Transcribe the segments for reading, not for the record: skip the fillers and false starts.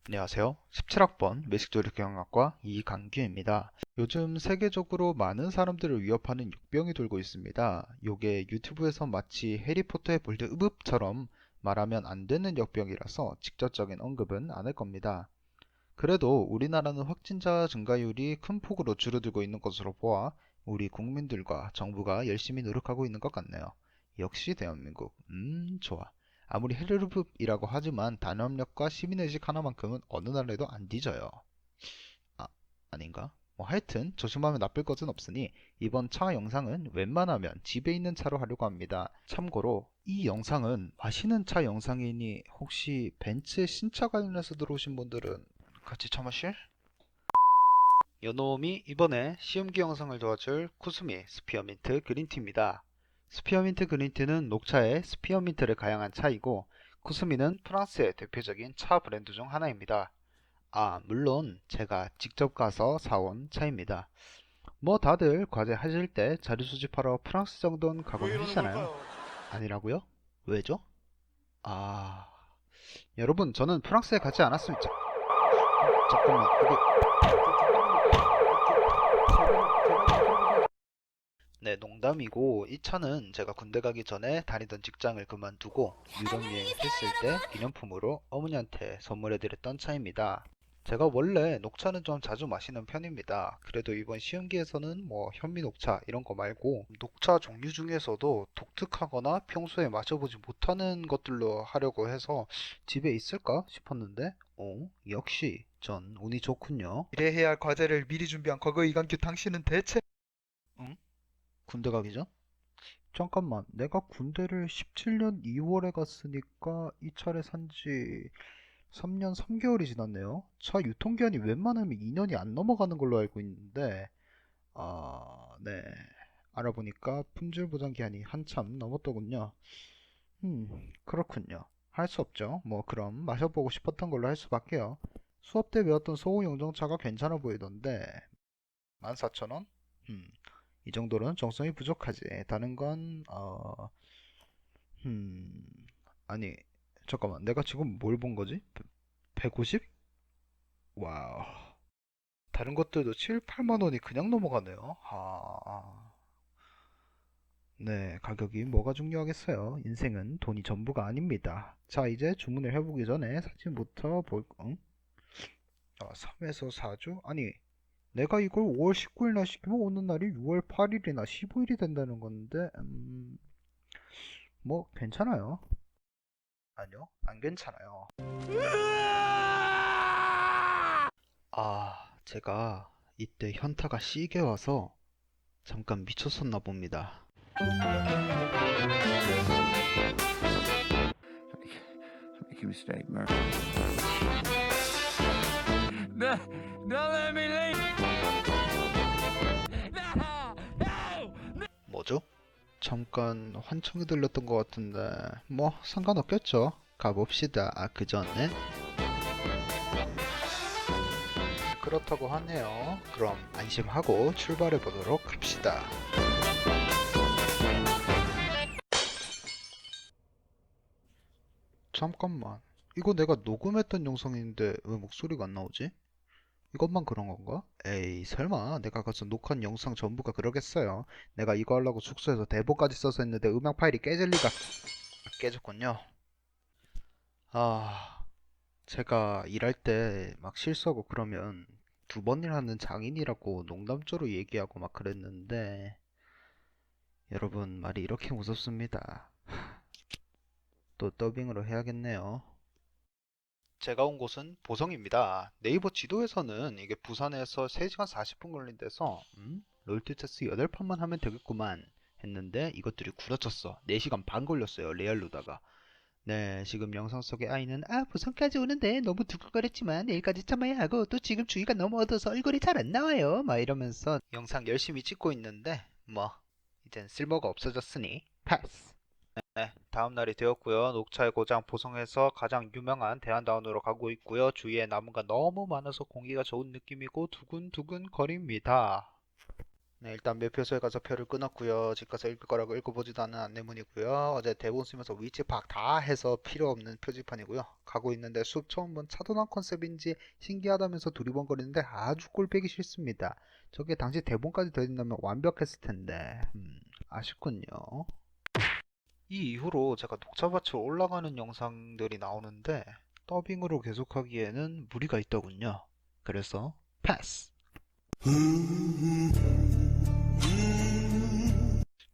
안녕하세요. 17학번 외식조리경영학과 이강규입니다. 요즘 세계적으로 많은 사람들을 위협하는 육병이 돌고 있습니다. 요게 유튜브에서 마치 해리포터의 볼드읍처럼 말하면 안 되는 역병이라서 직접적인 언급은 안 할 겁니다. 그래도 우리나라는 확진자 증가율이 큰 폭으로 줄어들고 있는 것으로 보아 우리 국민들과 정부가 열심히 노력하고 있는 것 같네요. 역시 대한민국. 좋아. 아무리 헬르룹이라고 하지만 단합력과 시민의식 하나만큼은 어느 나라에도 안 뒤져요. 아, 아닌가? 뭐 하여튼 조심하면 나쁠 것은 없으니 이번 차 영상은 웬만하면 집에 있는 차로 하려고 합니다. 참고로 이 영상은 마시는 차 영상이니 혹시 벤츠 신차 관련해서 들어오신 분들은 같이 차 마실? 요놈이 이번에 시음기 영상을 도와줄 쿠스미 스피어민트 그린티입니다. 스피어민트 그린티는 녹차에 스피어민트를 가양한 차이고 쿠스미는 프랑스의 대표적인 차 브랜드 중 하나입니다. 아, 물론 제가 직접 가서 사온 차입니다. 뭐 다들 과제 하실 때 자료 수집하러 프랑스 정도는 가곤 하시잖아요. 아니라고요? 왜죠? 아, 여러분 저는 프랑스에 가지 않았습니다. 잠깐만 이게 네, 농담이고 이 차는 제가 군대 가기 전에 다니던 직장을 그만두고 유럽 여행했을 때 기념품으로 어머니한테 선물해드렸던 차입니다. 제가 원래 녹차는 좀 자주 마시는 편입니다. 그래도 이번 시험기에서는 뭐 현미 녹차 이런 거 말고 녹차 종류 중에서도 독특하거나 평소에 마셔보지 못하는 것들로 하려고 해서 집에 있을까 싶었는데 역시 전 운이 좋군요. 미래해야 할 과제를 미리 준비한 과거 이간규 당신은 대체 응? 군대 가기 전? 잠깐만, 내가 군대를 17년 2월에 갔으니까 이 차를 산지 3년 3개월이 지났네요. 차 유통기한이 웬만하면 2년이 안 넘어가는 걸로 알고 있는데, 네. 알아보니까 품질 보장 기한이 한참 넘었더군요. 그렇군요. 할 수 없죠. 뭐, 그럼 마셔보고 싶었던 걸로 할 수밖에요. 수업 때 배웠던 소호 영정차가 괜찮아 보이던데, 14,000원? 이 정도로는 정성이 부족하지. 다른 건, 음, 아니, 잠깐만. 내가 지금 뭘 본 거지? 150? 와우. 다른 것들도 7, 8만 원이 그냥 넘어가네요. 네, 가격이 뭐가 중요하겠어요. 인생은 돈이 전부가 아닙니다. 자, 이제 주문을 해보기 전에 사진부터 응? 3에서 4주? 아니, 내가 이걸 5월 19일날 시키면 오는 날이 6월 8일이나 15일이 된다는 건데, 뭐, 괜찮아요. 아니요, 안 괜찮아요. 제가 이때 현타가 시게 와서 잠깐 미쳤었나 봅니다. Make a mistake, Murphy. Don't let me leave. 뭐죠? 잠깐 환청이 들렸던 것 같은데 뭐 상관없겠죠. 가봅시다. 그 전에 그렇다고 하네요. 그럼 안심하고 출발해 보도록 합시다. 잠깐만. 이거 내가 녹음했던 영상인데 왜 목소리가 안 나오지? 이것만 그런 건가? 에이, 설마 내가 가서 녹화한 영상 전부가 그러겠어요. 내가 이거 하려고 숙소에서 대본까지 써서 했는데 음악 파일이 깨질 리가. 깨졌군요. 아, 제가 일할 때 막 실수하고 그러면 두 번 일하는 장인이라고 농담조로 얘기하고 막 그랬는데 여러분 말이 이렇게 무섭습니다. 또 더빙으로 해야겠네요. 제가 온 곳은 보성입니다. 네이버 지도에서는 이게 부산에서 3시간 40분 걸린대서 롤토체스 8판만 하면 되겠구만 했는데 이것들이 구라쳤어. 4시간 반 걸렸어요. 레알로다가. 네, 지금 영상 속의 아이는 부산까지 오는데 너무 두근거렸지만 내일까지 참아야 하고 또 지금 주위가 너무 어두워서 얼굴이 잘 안 나와요. 막 이러면서 영상 열심히 찍고 있는데 뭐 이젠 쓸모가 없어졌으니 패스. 네, 다음 날이 되었고요. 녹차의 고장 보성에서 가장 유명한 대한다운으로 가고 있고요. 주위에 나무가 너무 많아서 공기가 좋은 느낌이고 두근두근 거립니다. 네, 일단 매표소에 가서 표를 끊었고요. 집 가서 읽을 거라고 읽어보지도 않은 안내문이고요. 어제 대본 쓰면서 위치 파악 다 해서 필요 없는 표지판이고요. 가고 있는데 숲 처음 본 차도난 컨셉인지 신기하다면서 두리번거리는데 아주 꼴보기 싫습니다. 저게 당시 대본까지 되어있다면 완벽했을 텐데 아쉽군요. 이 이후로 제가 녹차밭으로 올라가는 영상들이 나오는데 더빙으로 계속하기에는 무리가 있더군요. 그래서 패스!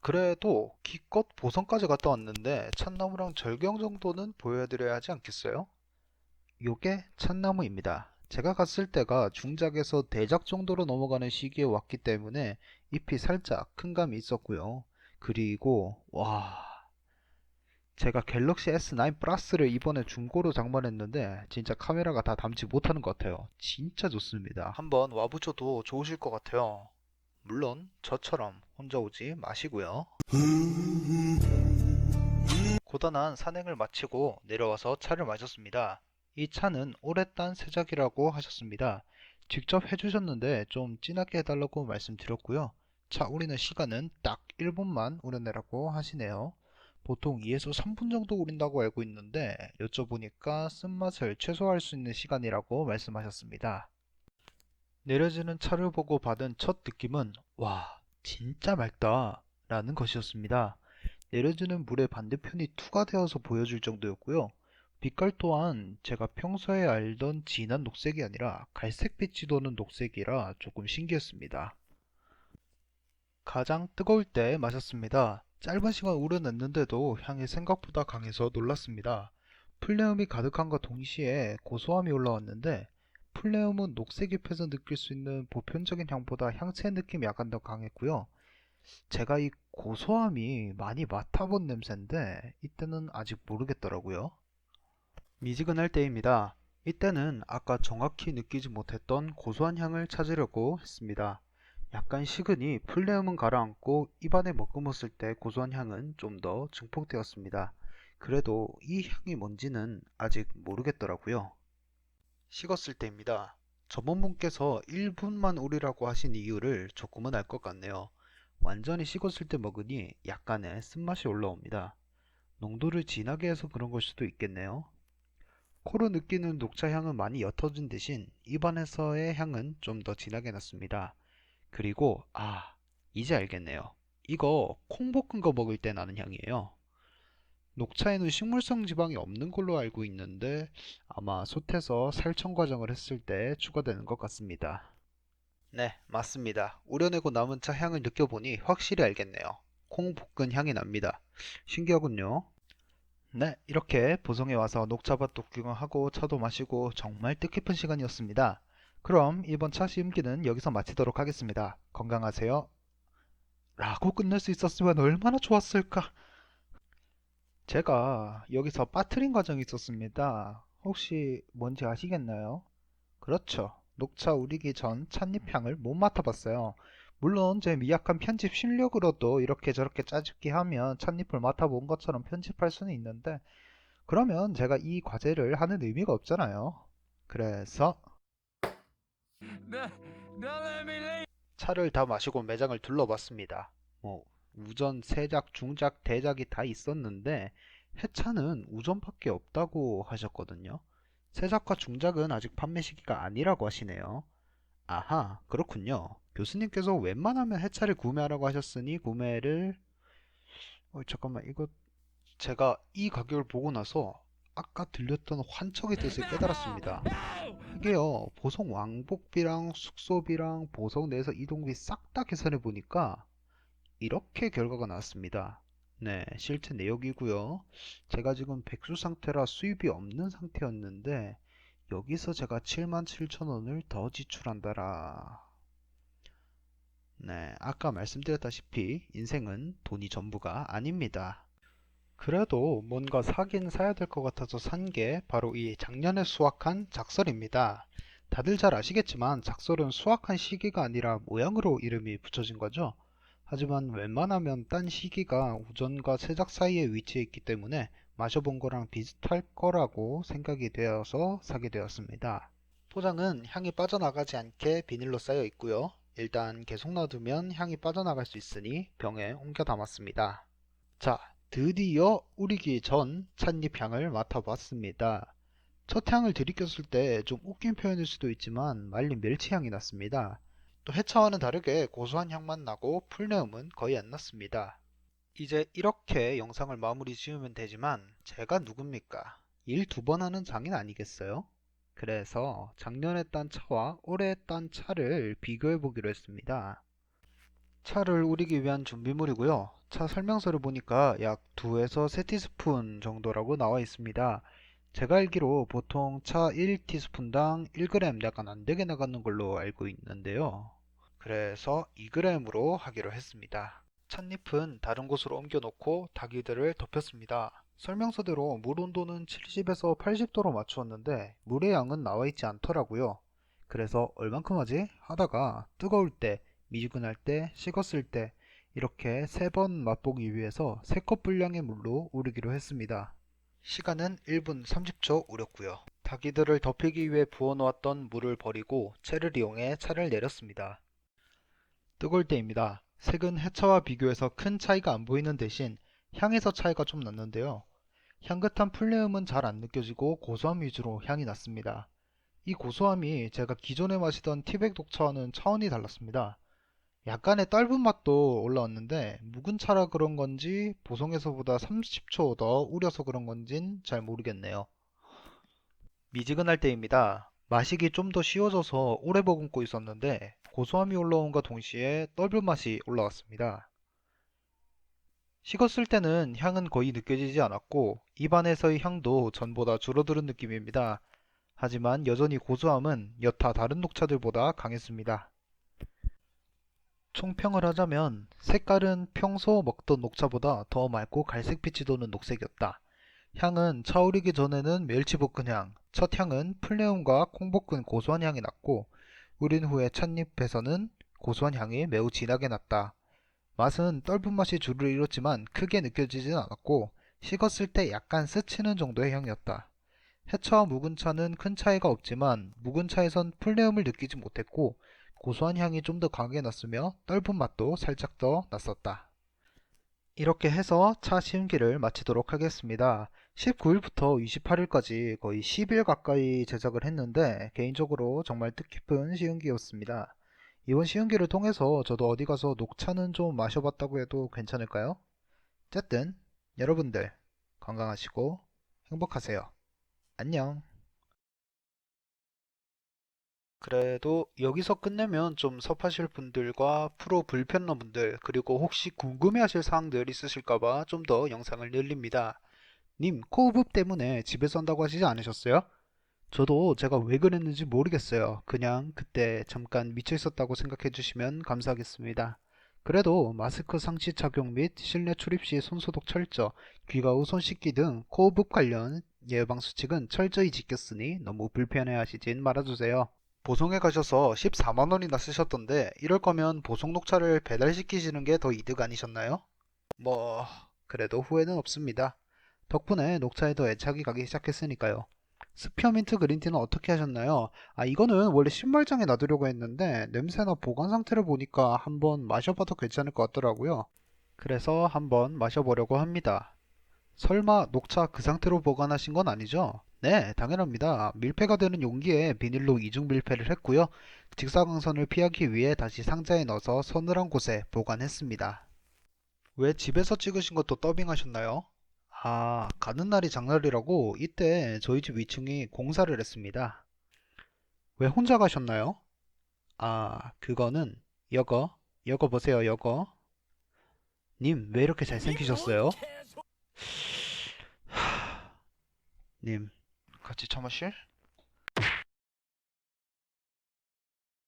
그래도 기껏 보성까지 갔다 왔는데 참나무랑 절경 정도는 보여드려야 하지 않겠어요? 요게 참나무입니다. 제가 갔을 때가 중작에서 대작 정도로 넘어가는 시기에 왔기 때문에 잎이 살짝 큰 감이 있었고요. 그리고 와, 제가 갤럭시 S9 플러스를 이번에 중고로 장만했는데 진짜 카메라가 다 담지 못하는 것 같아요. 진짜 좋습니다. 한번 와보셔도 좋으실 것 같아요. 물론 저처럼 혼자 오지 마시고요. 고단한 산행을 마치고 내려와서 차를 마셨습니다. 이 차는 오래 딴 새작이라고 하셨습니다. 직접 해주셨는데 좀 진하게 해달라고 말씀드렸고요. 차 우리는 시간은 딱 1분만 우려내라고 하시네요. 보통 2에서 3분 정도 우린다고 알고 있는데 여쭤보니까 쓴맛을 최소화할 수 있는 시간이라고 말씀하셨습니다. 내려지는 차를 보고 받은 첫 느낌은 와, 진짜 맑다 라는 것이었습니다. 내려지는 물의 반대편이 투과되어서 보여줄 정도였고요. 빛깔 또한 제가 평소에 알던 진한 녹색이 아니라 갈색빛이 도는 녹색이라 조금 신기했습니다. 가장 뜨거울 때 마셨습니다. 짧은 시간 우려냈는데도 향이 생각보다 강해서 놀랐습니다. 풀네음이 가득함과 동시에 고소함이 올라왔는데 풀네음은 녹색 잎에서 느낄 수 있는 보편적인 향보다 향채 느낌이 약간 더 강했고요. 제가 이 고소함이 많이 맡아본 냄새인데 이때는 아직 모르겠더라고요. 미지근할 때입니다. 이때는 아까 정확히 느끼지 못했던 고소한 향을 찾으려고 했습니다. 약간 식으니 풀네음은 가라앉고 입안에 머금었을 때 고소한 향은 좀 더 증폭되었습니다. 그래도 이 향이 뭔지는 아직 모르겠더라고요. 식었을 때입니다. 전문분께서 1분만 우리라고 하신 이유를 조금은 알 것 같네요. 완전히 식었을 때 먹으니 약간의 쓴맛이 올라옵니다. 농도를 진하게 해서 그런 걸 수도 있겠네요. 코로 느끼는 녹차 향은 많이 옅어진 대신 입안에서의 향은 좀 더 진하게 났습니다. 그리고 이제 알겠네요. 이거 콩 볶은 거 먹을 때 나는 향이에요. 녹차에는 식물성 지방이 없는 걸로 알고 있는데 아마 솥에서 살청 과정을 했을 때 추가되는 것 같습니다. 네, 맞습니다. 우려내고 남은 차 향을 느껴보니 확실히 알겠네요. 콩 볶은 향이 납니다. 신기하군요. 네, 이렇게 보성에 와서 녹차밭도 구경하고 차도 마시고 정말 뜻깊은 시간이었습니다. 그럼 이번 차 시음기는 여기서 마치도록 하겠습니다. 건강하세요. 라고 끝낼 수 있었으면 얼마나 좋았을까. 제가 여기서 빠트린 과정이 있었습니다. 혹시 뭔지 아시겠나요? 그렇죠. 녹차 우리기 전 찻잎향을 못 맡아봤어요. 물론 제 미약한 편집 실력으로도 이렇게 저렇게 짜집기 하면 찻잎을 맡아본 것처럼 편집할 수는 있는데 그러면 제가 이 과제를 하는 의미가 없잖아요. 그래서 Don't let me leave. 차를 다 마시고 매장을 둘러봤습니다. 뭐 우전, 세작, 중작, 대작이 다 있었는데 해차는 우전밖에 없다고 하셨거든요. 세작과 중작은 아직 판매 시기가 아니라고 하시네요. 아하, 그렇군요. 교수님께서 웬만하면 해차를 구매하라고 하셨으니 구매를 잠깐만, 이거 제가 이 가격을 보고 나서 아까 들렸던 환청의 뜻을 깨달았습니다. 이게요, 보성 왕복비랑 숙소비랑 보성 내에서 이동비 싹 다 계산해 보니까 이렇게 결과가 나왔습니다. 네, 실제 내역이고요. 제가 지금 백수 상태라 수입이 없는 상태였는데 여기서 제가 77,000원을 더 지출한다라. 네, 아까 말씀드렸다시피 인생은 돈이 전부가 아닙니다. 그래도 뭔가 사긴 사야 될 것 같아서 산 게 바로 이 작년에 수확한 작설입니다. 다들 잘 아시겠지만 작설은 수확한 시기가 아니라 모양으로 이름이 붙여진 거죠. 하지만 웬만하면 딴 시기가 우전과 세작 사이에 위치해 있기 때문에 마셔본 거랑 비슷할 거라고 생각이 되어서 사게 되었습니다. 포장은 향이 빠져나가지 않게 비닐로 쌓여 있고요. 일단 계속 놔두면 향이 빠져나갈 수 있으니 병에 옮겨 담았습니다. 자, 드디어 우리기 전 찻잎 향을 맡아봤습니다. 첫 향을 들이켰을 때 좀 웃긴 표현일 수도 있지만 말린 멸치 향이 났습니다. 또 해차와는 다르게 고소한 향만 나고 풀내음은 거의 안 났습니다. 이제 이렇게 영상을 마무리 지으면 되지만 제가 누굽니까? 일 2번 하는 장인 아니겠어요? 그래서 작년에 딴 차와 올해 딴 차를 비교해 보기로 했습니다. 차를 우리기 위한 준비물이고요. 차 설명서를 보니까 약 2에서 3티스푼 정도라고 나와 있습니다. 제가 알기로 보통 차 1티스푼당 1g 약간 안되게 나가는 걸로 알고 있는데요. 그래서 2g으로 하기로 했습니다. 찻잎은 다른 곳으로 옮겨 놓고 닭이들을 덮였습니다. 설명서대로 물 온도는 70에서 80도로 맞추었는데 물의 양은 나와 있지 않더라고요. 그래서 얼만큼 하지? 하다가 뜨거울 때, 미지근할 때, 식었을 때 이렇게 3번 맛보기 위해서 3컵 분량의 물로 우리기로 했습니다. 시간은 1분 30초 우렸고요. 닭이들을 덮이기 위해 부어놓았던 물을 버리고 채를 이용해 차를 내렸습니다. 뜨거울 때입니다. 색은 해차와 비교해서 큰 차이가 안 보이는 대신 향에서 차이가 좀 났는데요. 향긋한 풀내음은 잘 안 느껴지고 고소함 위주로 향이 났습니다. 이 고소함이 제가 기존에 마시던 티백 녹차와는 차원이 달랐습니다. 약간의 떫은 맛도 올라왔는데 묵은 차라 그런 건지 보송에서보다 30초 더 우려서 그런 건진 잘 모르겠네요. 미지근할 때입니다. 마시기 좀 더 쉬워져서 오래 머금고 있었는데 고소함이 올라온과 동시에 떫은 맛이 올라왔습니다. 식었을 때는 향은 거의 느껴지지 않았고 입안에서의 향도 전보다 줄어드는 느낌입니다. 하지만 여전히 고소함은 여타 다른 녹차들보다 강했습니다. 총평을 하자면 색깔은 평소 먹던 녹차보다 더 맑고 갈색빛이 도는 녹색이었다. 향은 차 우리기 전에는 멸치볶음향, 첫 향은 풀내음과 콩볶은 고소한 향이 났고 우린 후에 찻잎에서는 고소한 향이 매우 진하게 났다. 맛은 떫은 맛이 주를 이뤘지만 크게 느껴지진 않았고 식었을 때 약간 스치는 정도의 향이었다. 해차와 묵은 차는 큰 차이가 없지만 묵은 차에선 풀내음을 느끼지 못했고 고소한 향이 좀 더 강하게 났으며 떫은 맛도 살짝 더 났었다. 이렇게 해서 차 시음기를 마치도록 하겠습니다. 19일부터 28일까지 거의 10일 가까이 제작을 했는데 개인적으로 정말 뜻깊은 시음기였습니다. 이번 시음기를 통해서 저도 어디 가서 녹차는 좀 마셔봤다고 해도 괜찮을까요? 어쨌든 여러분들 건강하시고 행복하세요. 안녕. 그래도 여기서 끝내면 좀 섭하실 분들과 프로 불편러 분들 그리고 혹시 궁금해하실 사항들 있으실까봐 좀 더 영상을 늘립니다. 님, 코호흡 때문에 집에서 한다고 하시지 않으셨어요? 저도 제가 왜 그랬는지 모르겠어요. 그냥 그때 잠깐 미쳐 있었다고 생각해 주시면 감사하겠습니다. 그래도 마스크 상시 착용 및 실내 출입 시 손소독 철저, 귀가 후 손 씻기 등 코호흡 관련 예방 수칙은 철저히 지켰으니 너무 불편해 하시진 말아주세요. 보송에 가셔서 14만원이나 쓰셨던데 이럴 거면 보송 녹차를 배달시키시는 게 더 이득 아니셨나요? 뭐 그래도 후회는 없습니다. 덕분에 녹차에 더 애착이 가기 시작했으니까요. 스피어민트 그린티는 어떻게 하셨나요? 이거는 원래 신발장에 놔두려고 했는데 냄새나 보관 상태를 보니까 한번 마셔봐도 괜찮을 것 같더라고요. 그래서 한번 마셔보려고 합니다. 설마 녹차 그 상태로 보관하신 건 아니죠? 네, 당연합니다. 밀폐가 되는 용기에 비닐로 이중 밀폐를 했고요. 직사광선을 피하기 위해 다시 상자에 넣어서 서늘한 곳에 보관했습니다. 왜 집에서 찍으신 것도 더빙하셨나요? 가는 날이 장날이라고 이때 저희 집 위층이 공사를 했습니다. 왜 혼자 가셨나요? 그거는 여거 보세요, 여거. 님, 왜 이렇게 잘생기셨어요? 님, 같이 차 마실?